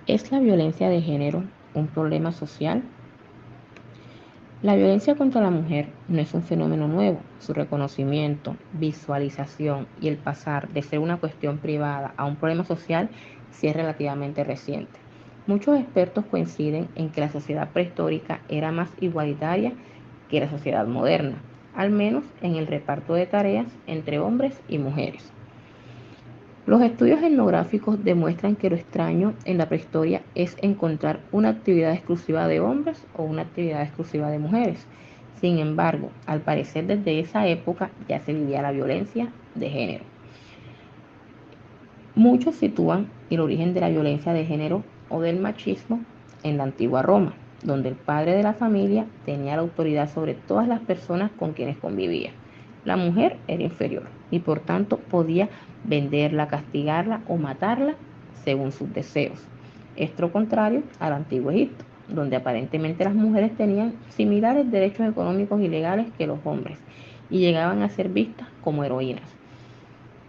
¿Es la violencia de género un problema social? La violencia contra la mujer no es un fenómeno nuevo. Su reconocimiento, visualización y el pasar de ser una cuestión privada a un problema social sí es relativamente reciente. Muchos expertos coinciden en que la sociedad prehistórica era más igualitaria que la sociedad moderna, al menos en el reparto de tareas entre hombres y mujeres. Los estudios etnográficos demuestran que lo extraño en la prehistoria es encontrar una actividad exclusiva de hombres o una actividad exclusiva de mujeres. Sin embargo, al parecer desde esa época ya se vivía la violencia de género. Muchos sitúan el origen de la violencia de género o del machismo en la antigua Roma, donde el padre de la familia tenía la autoridad sobre todas las personas con quienes convivía. La mujer era inferior y por tanto podía venderla, castigarla o matarla según sus deseos. Esto contrario al antiguo Egipto, donde aparentemente las mujeres tenían similares derechos económicos y legales que los hombres y llegaban a ser vistas como heroínas.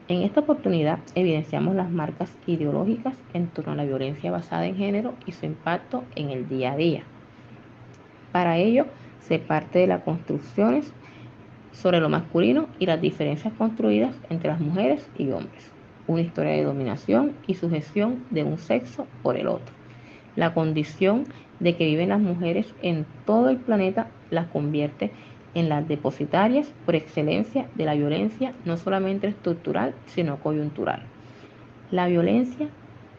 En esta oportunidad evidenciamos las marcas ideológicas en torno a la violencia basada en género y su impacto en el día a día. Para ello, se parte de las construcciones sobre lo masculino y las diferencias construidas entre las mujeres y hombres, una historia de dominación y sujeción de un sexo por el otro. La condición de que viven las mujeres en todo el planeta las convierte en las depositarias por excelencia de la violencia, no solamente estructural, sino coyuntural. La violencia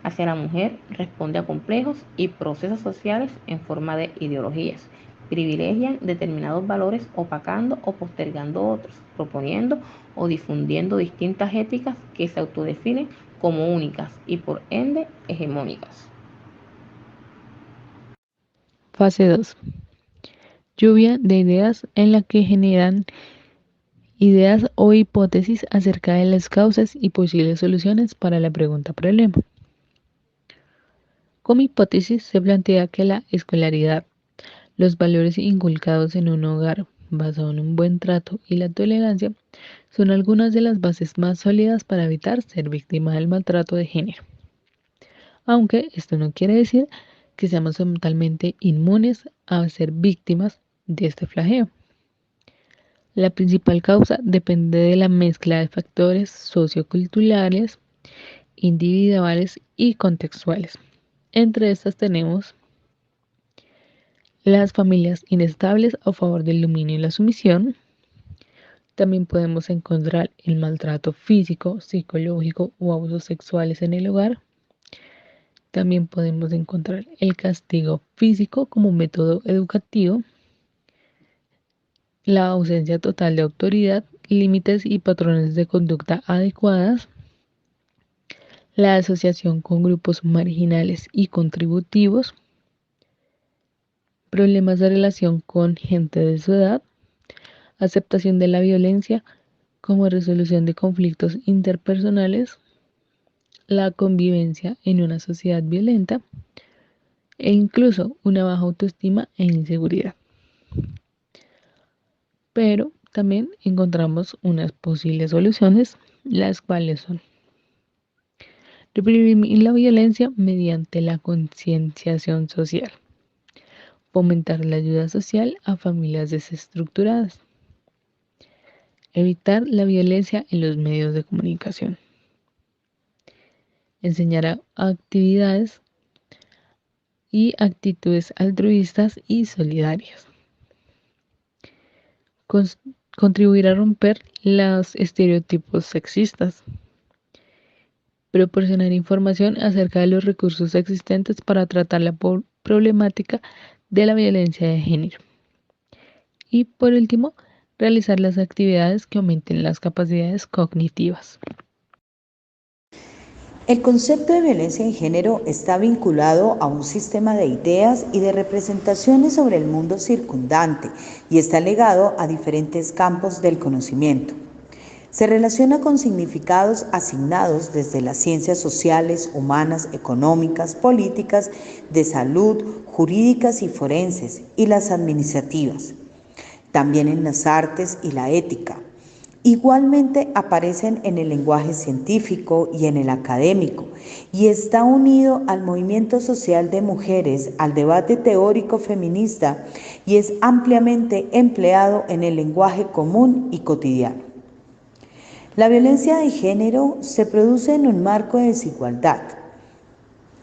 hacia la mujer responde a complejos y procesos sociales en forma de ideologías. Privilegian determinados valores opacando o postergando otros, proponiendo o difundiendo distintas éticas que se autodefinen como únicas y por ende hegemónicas. Fase 2. Lluvia de ideas en la que generan ideas o hipótesis acerca de las causas y posibles soluciones para la pregunta problema. Como hipótesis se plantea que la escolaridad, los valores inculcados en un hogar basado en un buen trato y la tolerancia son algunas de las bases más sólidas para evitar ser víctima del maltrato de género. Aunque esto no quiere decir que seamos totalmente inmunes a ser víctimas de este flagelo. La principal causa depende de la mezcla de factores socioculturales, individuales y contextuales. Entre estas tenemos las familias inestables a favor del dominio y la sumisión. También podemos encontrar el maltrato físico, psicológico o abusos sexuales en el hogar. También podemos encontrar el castigo físico como método educativo, la ausencia total de autoridad, límites y patrones de conducta adecuadas, la asociación con grupos marginales y contributivos, problemas de relación con gente de su edad, aceptación de la violencia como resolución de conflictos interpersonales, la convivencia en una sociedad violenta e incluso una baja autoestima e inseguridad. Pero también encontramos unas posibles soluciones, las cuales son reprimir la violencia mediante la concienciación social, fomentar la ayuda social a familias desestructuradas, evitar la violencia en los medios de comunicación, enseñar actividades y actitudes altruistas y solidarias, contribuir a romper los estereotipos sexistas, proporcionar información acerca de los recursos existentes para tratar la problemática de la violencia de género. Y por último, realizar las actividades que aumenten las capacidades cognitivas. El concepto de violencia de género está vinculado a un sistema de ideas y de representaciones sobre el mundo circundante y está ligado a diferentes campos del conocimiento. Se relaciona con significados asignados desde las ciencias sociales, humanas, económicas, políticas, de salud, jurídicas y forenses, y las administrativas. También en las artes y la ética. Igualmente aparecen en el lenguaje científico y en el académico, y está unido al movimiento social de mujeres, al debate teórico feminista, y es ampliamente empleado en el lenguaje común y cotidiano. La violencia de género se produce en un marco de desigualdad.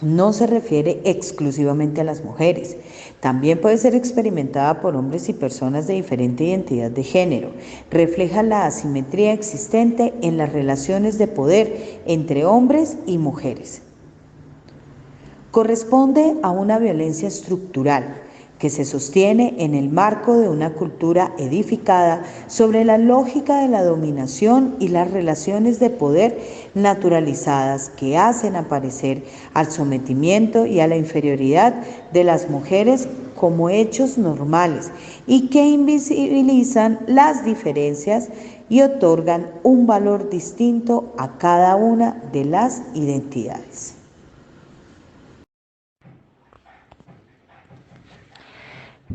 No se refiere exclusivamente a las mujeres, también puede ser experimentada por hombres y personas de diferente identidad de género. Refleja la asimetría existente en las relaciones de poder entre hombres y mujeres. Corresponde a una violencia estructural que se sostiene en el marco de una cultura edificada sobre la lógica de la dominación y las relaciones de poder naturalizadas que hacen aparecer al sometimiento y a la inferioridad de las mujeres como hechos normales y que invisibilizan las diferencias y otorgan un valor distinto a cada una de las identidades.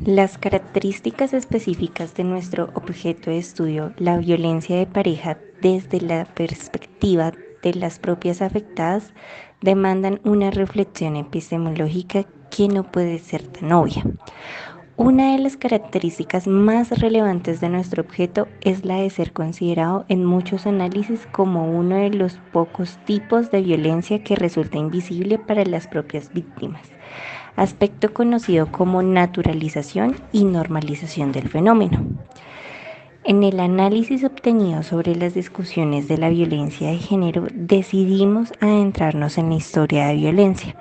Las características específicas de nuestro objeto de estudio, la violencia de pareja desde la perspectiva de las propias afectadas, demandan una reflexión epistemológica que no puede ser tan obvia. Una de las características más relevantes de nuestro objeto es la de ser considerado en muchos análisis como uno de los pocos tipos de violencia que resulta invisible para las propias víctimas, aspecto conocido como naturalización y normalización del fenómeno. En el análisis obtenido sobre las discusiones de la violencia de género, decidimos adentrarnos en la historia de violencia,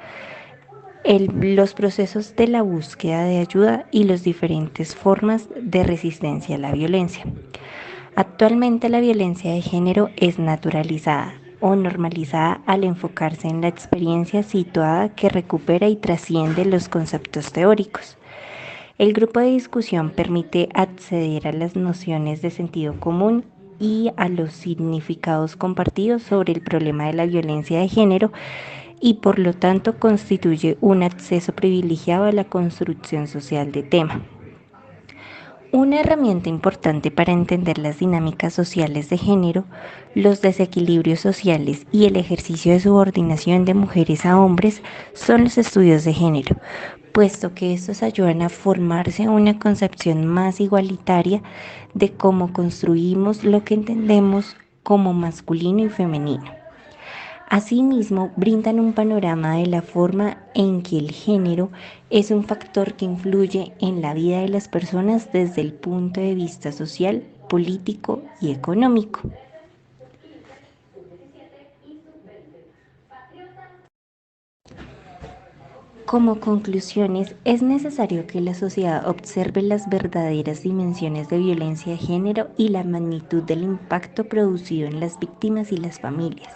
los procesos de la búsqueda de ayuda y las diferentes formas de resistencia a la violencia. Actualmente la violencia de género es naturalizada o normalizada al enfocarse en la experiencia situada que recupera y trasciende los conceptos teóricos. El grupo de discusión permite acceder a las nociones de sentido común y a los significados compartidos sobre el problema de la violencia de género y por lo tanto constituye un acceso privilegiado a la construcción social del tema. Una herramienta importante para entender las dinámicas sociales de género, los desequilibrios sociales y el ejercicio de subordinación de mujeres a hombres son los estudios de género, puesto que estos ayudan a formarse una concepción más igualitaria de cómo construimos lo que entendemos como masculino y femenino. Asimismo, brindan un panorama de la forma en que el género es un factor que influye en la vida de las personas desde el punto de vista social, político y económico. Como conclusiones, es necesario que la sociedad observe las verdaderas dimensiones de violencia de género y la magnitud del impacto producido en las víctimas y las familias.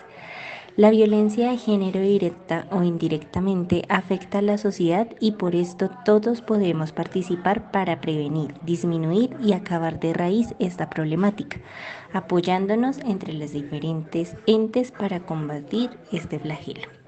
La violencia de género directa o indirectamente afecta a la sociedad y por esto todos podemos participar para prevenir, disminuir y acabar de raíz esta problemática, apoyándonos entre los diferentes entes para combatir este flagelo.